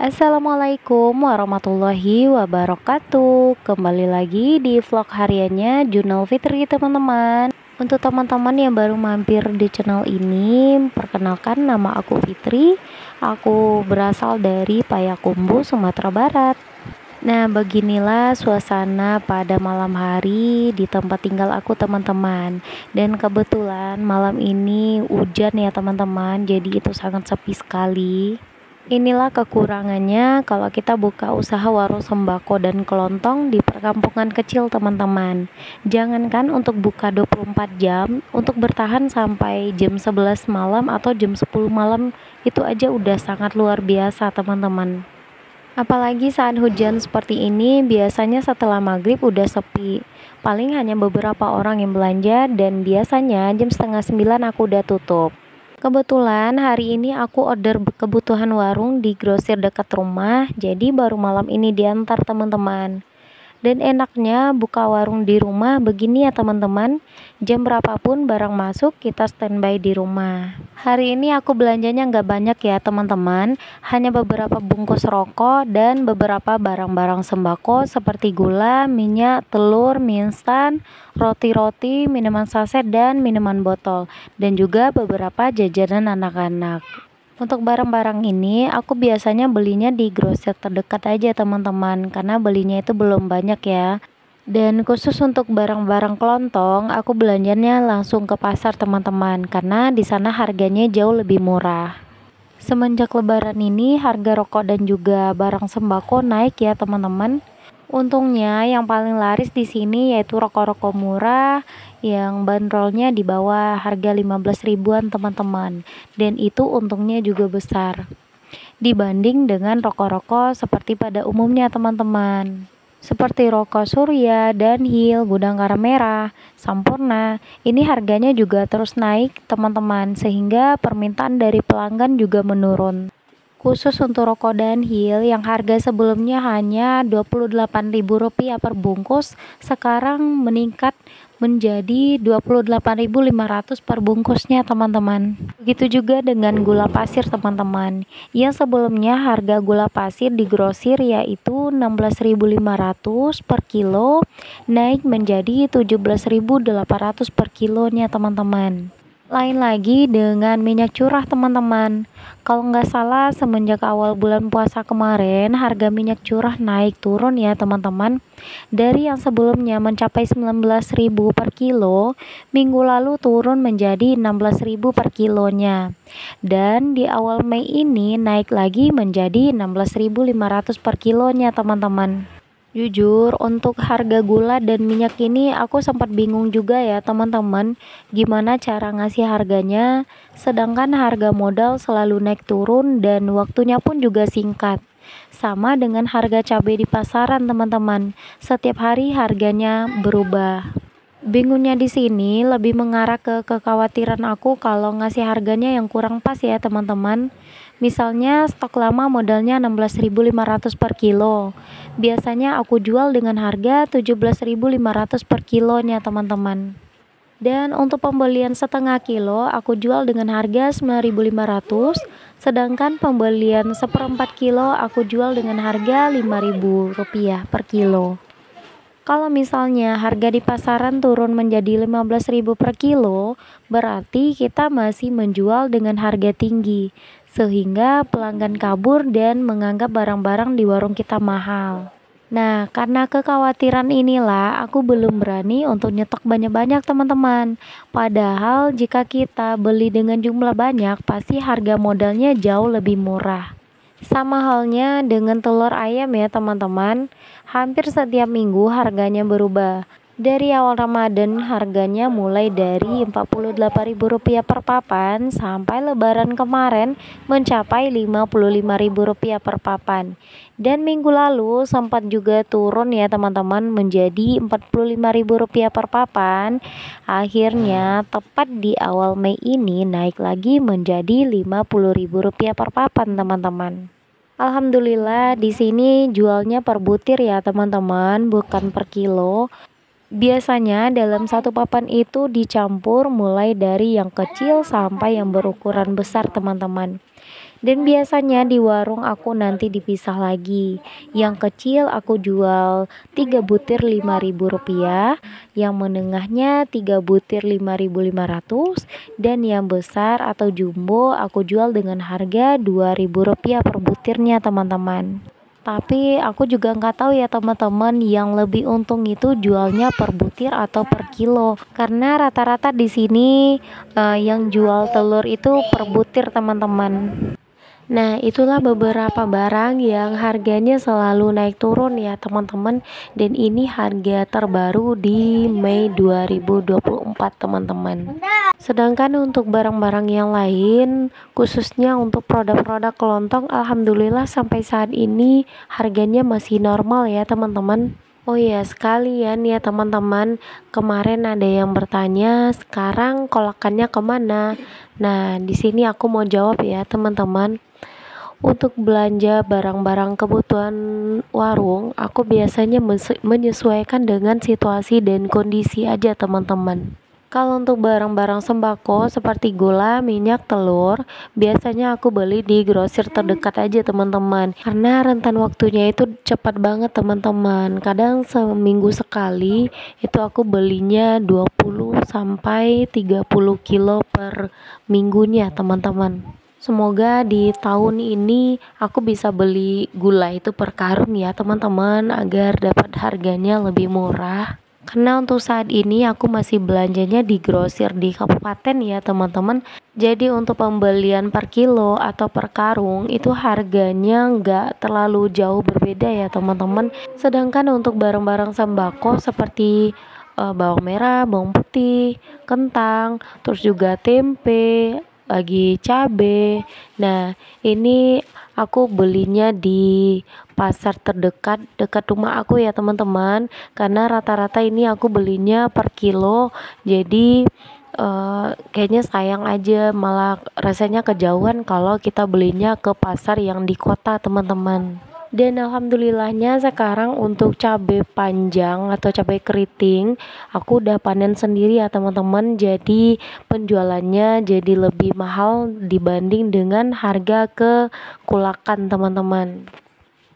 Assalamualaikum warahmatullahi wabarakatuh. Kembali lagi di vlog hariannya Junal Fitri, teman-teman. Untuk teman-teman yang baru mampir di channel ini, perkenalkan, nama aku Fitri. Aku berasal dari Payakumbuh, Sumatera Barat. Nah, beginilah suasana pada malam hari di tempat tinggal aku, teman-teman. Dan kebetulan malam ini hujan ya, teman-teman. Jadi itu sangat sepi sekali. Inilah kekurangannya kalau kita buka usaha warung sembako dan kelontong di perkampungan kecil, teman-teman. Jangankan untuk buka 24 jam, untuk bertahan sampai jam 11 malam atau jam 10 malam itu aja udah sangat luar biasa, teman-teman. Apalagi saat hujan seperti ini, biasanya setelah maghrib udah sepi. Paling hanya beberapa orang yang belanja, dan biasanya jam setengah 9 aku udah tutup. Kebetulan hari ini aku order kebutuhan warung di grosir dekat rumah, jadi baru malam ini diantar, teman-teman. Dan enaknya buka warung di rumah begini ya, teman-teman. Jam berapapun barang masuk, kita standby di rumah. Hari ini aku belanjanya nggak banyak ya, teman-teman. Hanya beberapa bungkus rokok dan beberapa barang-barang sembako seperti gula, minyak, telur, mie instan, roti-roti, minuman saset, dan minuman botol. Dan juga beberapa jajanan anak-anak. Untuk barang-barang ini aku biasanya belinya di grosir terdekat aja, teman-teman, karena belinya itu belum banyak ya. Dan khusus untuk barang-barang kelontong, aku belanjanya langsung ke pasar, teman-teman, karena di sana harganya jauh lebih murah. Semenjak lebaran ini harga rokok dan juga barang sembako naik ya, teman-teman. Untungnya yang paling laris di sini yaitu rokok-rokok murah yang bandrolnya di bawah harga 15 ribuan, teman-teman. Dan itu untungnya juga besar dibanding dengan rokok-rokok seperti pada umumnya, teman-teman. Seperti rokok Surya, Dunhill, Gudang Garam Merah, Sampurna. Ini harganya juga terus naik, teman-teman, sehingga permintaan dari pelanggan juga menurun. Khusus untuk rokok Dunhill yang harga sebelumnya hanya Rp28.000 per bungkus, sekarang meningkat menjadi Rp28.500 per bungkusnya, teman-teman. Begitu juga dengan gula pasir, teman-teman. Yang sebelumnya harga gula pasir di grosir yaitu Rp16.500 per kilo, naik menjadi Rp17.800 per kilonya, teman-teman. Lain lagi dengan minyak curah, teman-teman. Kalau nggak salah semenjak awal bulan puasa kemarin harga minyak curah naik turun ya, teman-teman. Dari yang sebelumnya mencapai 19.000 per kilo, minggu lalu turun menjadi 16.000 per kilonya. Dan di awal Mei ini naik lagi menjadi 16.500 per kilonya, teman-teman. Jujur, untuk harga gula dan minyak ini aku sempat bingung juga ya, teman-teman, gimana cara ngasih harganya, sedangkan harga modal selalu naik turun dan waktunya pun juga singkat. Sama dengan harga cabai di pasaran, teman-teman, setiap hari harganya berubah. Bingungnya di sini lebih mengarah ke kekhawatiran aku kalau ngasih harganya yang kurang pas ya, teman-teman. Misalnya stok lama modalnya 16.500 per kilo. Biasanya aku jual dengan harga 17.500 per kilonya, teman-teman. Dan untuk pembelian setengah kilo aku jual dengan harga 9.500, sedangkan pembelian seperempat kilo aku jual dengan harga Rp5.000 per kilo. Kalau misalnya harga di pasaran turun menjadi 15.000 per kilo, berarti kita masih menjual dengan harga tinggi, sehingga pelanggan kabur dan menganggap barang-barang di warung kita mahal. Nah, karena kekhawatiran inilah aku belum berani untuk nyetok banyak-banyak, teman-teman. Padahal jika kita beli dengan jumlah banyak, pasti harga modalnya jauh lebih murah. Sama halnya dengan telur ayam ya, teman-teman. Hampir setiap minggu harganya berubah. Dari awal Ramadan harganya mulai dari Rp48.000 per papan sampai lebaran kemarin mencapai Rp55.000 per papan. Dan minggu lalu sempat juga turun ya, teman-teman, menjadi Rp45.000 per papan. Akhirnya tepat di awal Mei ini naik lagi menjadi Rp50.000 per papan, teman-teman. Alhamdulillah di sini jualnya per butir ya, teman-teman, bukan per kilo. Biasanya dalam satu papan itu dicampur mulai dari yang kecil sampai yang berukuran besar, teman-teman. Dan biasanya di warung aku nanti dipisah lagi. Yang kecil aku jual 3 butir Rp5.000, yang menengahnya 3 butir Rp5.500, dan yang besar atau jumbo aku jual dengan harga Rp2.000 per butirnya teman-teman. Tapi aku juga nggak tahu ya teman-teman, yang lebih untung itu jualnya per butir atau per kilo. Karena rata-rata di sini yang jual telur itu per butir teman-teman. Nah, itulah beberapa barang yang harganya selalu naik turun ya teman-teman. Dan ini harga terbaru di Mei 2024 teman-teman. Sedangkan untuk barang-barang yang lain, khususnya untuk produk-produk kelontong, alhamdulillah sampai saat ini harganya masih normal ya teman-teman. Oh ya, sekalian ya teman-teman, kemarin ada yang bertanya, sekarang kolakannya kemana? Nah, di sini aku mau jawab ya teman-teman. Untuk belanja barang-barang kebutuhan warung, aku biasanya menyesuaikan dengan situasi dan kondisi aja teman-teman. Kalau untuk barang-barang sembako seperti gula, minyak, telur, biasanya aku beli di grosir terdekat aja teman-teman. Karena rentan waktunya itu cepat banget teman-teman. Kadang seminggu sekali itu aku belinya 20 sampai 30 kilo per minggunya teman-teman. Semoga di tahun ini aku bisa beli gula itu per karung ya teman-teman, agar dapat harganya lebih murah. Karena untuk saat ini aku masih belanjanya di grosir di kabupaten ya teman-teman. Jadi untuk pembelian per kilo atau per karung itu harganya nggak terlalu jauh berbeda ya teman-teman. Sedangkan untuk barang-barang sembako seperti bawang merah, bawang putih, kentang, terus juga tempe, lagi cabe. Nah, ini aku belinya di pasar terdekat dekat rumah aku ya teman-teman. Karena rata-rata ini aku belinya per kilo. Jadi kayaknya sayang aja, malah rasanya kejauhan kalau kita belinya ke pasar yang di kota teman-teman. Dan alhamdulillahnya sekarang untuk cabai panjang atau cabai keriting aku udah panen sendiri ya teman-teman. Jadi penjualannya jadi lebih mahal dibanding dengan harga ke kulakan teman-teman.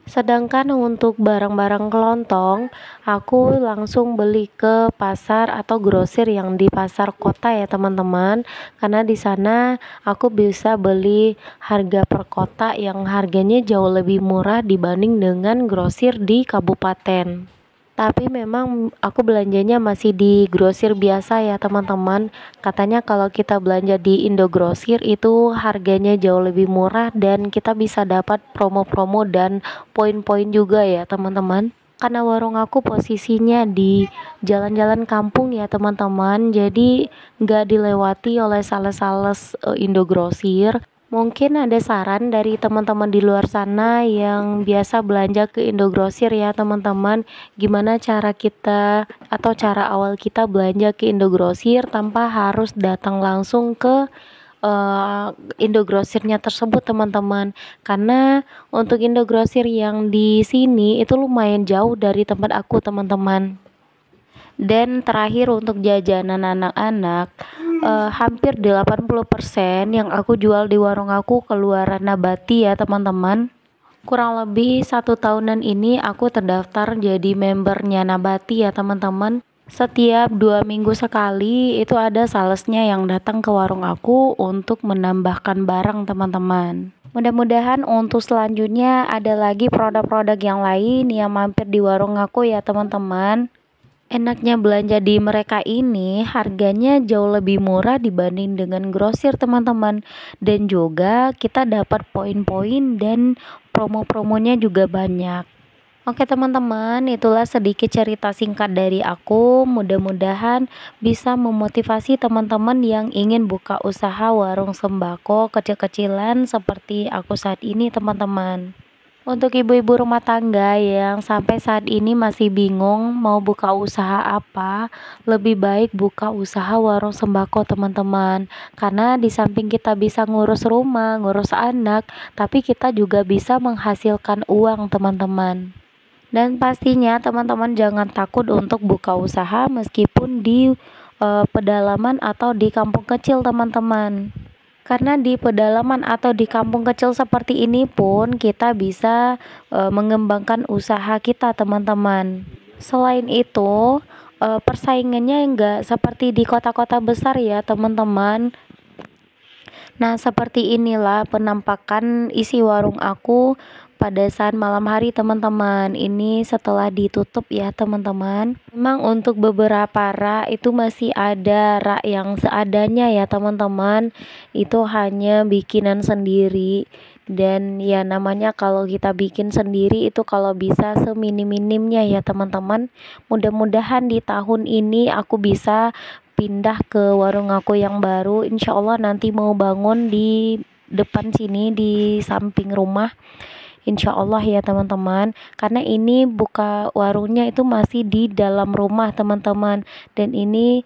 Sedangkan untuk barang-barang kelontong, aku langsung beli ke pasar atau grosir yang di pasar kota ya teman-teman. Karena di sana aku bisa beli harga per kota yang harganya jauh lebih murah dibanding dengan grosir di kabupaten. Tapi memang aku belanjanya masih di grosir biasa ya teman-teman. Katanya kalau kita belanja di Indogrosir itu harganya jauh lebih murah dan kita bisa dapat promo-promo dan poin-poin juga ya teman-teman. Karena warung aku posisinya di jalan-jalan kampung ya teman-teman, jadi nggak dilewati oleh sales-sales Indogrosir. Mungkin ada saran dari teman-teman di luar sana yang biasa belanja ke Indogrosir ya teman-teman. Gimana cara kita atau cara awal kita belanja ke Indogrosir tanpa harus datang langsung ke Indogrosirnya tersebut teman-teman. Karena untuk Indogrosir yang di sini itu lumayan jauh dari tempat aku teman-teman. Dan terakhir untuk jajanan anak-anak, hampir 80% yang aku jual di warung aku keluaran nabati ya teman-teman. Kurang lebih 1 tahunan ini aku terdaftar jadi membernya Nabati ya teman-teman. Setiap 2 minggu sekali itu ada salesnya yang datang ke warung aku untuk menambahkan barang teman-teman. Mudah-mudahan untuk selanjutnya ada lagi produk-produk yang lain yang mampir di warung aku ya teman-teman. Enaknya belanja di mereka ini harganya jauh lebih murah dibanding dengan grosir teman-teman. Dan juga kita dapat poin-poin dan promo-promonya juga banyak. Oke teman-teman, itulah sedikit cerita singkat dari aku. Mudah-mudahan bisa memotivasi teman-teman yang ingin buka usaha warung sembako kecil-kecilan seperti aku saat ini teman-teman. Untuk ibu-ibu rumah tangga yang sampai saat ini masih bingung mau buka usaha apa, lebih baik buka usaha warung sembako teman-teman. Karena di samping kita bisa ngurus rumah, ngurus anak, tapi kita juga bisa menghasilkan uang teman-teman. Dan pastinya teman-teman jangan takut untuk buka usaha meskipun di pedalaman atau di kampung kecil teman-teman. Karena di pedalaman atau di kampung kecil seperti ini pun kita bisa mengembangkan usaha kita, teman-teman. Selain itu, persaingannya enggak seperti di kota-kota besar ya, teman-teman. Nah, seperti inilah penampakan isi warung aku pada saat malam hari, teman-teman. Ini setelah ditutup ya, teman-teman. Memang untuk beberapa rak itu masih ada rak yang seadanya ya, teman-teman. Itu hanya bikinan sendiri. Dan ya namanya kalau kita bikin sendiri itu kalau bisa seminim-minimnya ya, teman-teman. Mudah-mudahan di tahun ini aku bisa pindah ke warung aku yang baru. Insya Allah nanti mau bangun di depan sini di samping rumah, Insya Allah ya, teman-teman. Karena ini buka warungnya itu masih di dalam rumah, teman-teman. Dan ini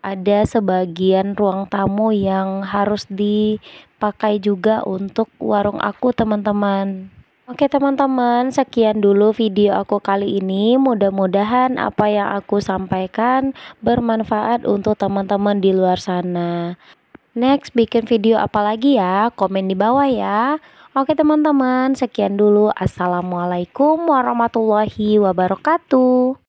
ada sebagian ruang tamu yang harus dipakai juga untuk warung aku, teman-teman. Oke, teman-teman, sekian dulu video aku kali ini. Mudah-mudahan apa yang aku sampaikan bermanfaat untuk teman-teman di luar sana. Next, bikin video apa lagi ya? Komen di bawah ya. Oke, teman-teman, sekian dulu. Assalamualaikum warahmatullahi wabarakatuh.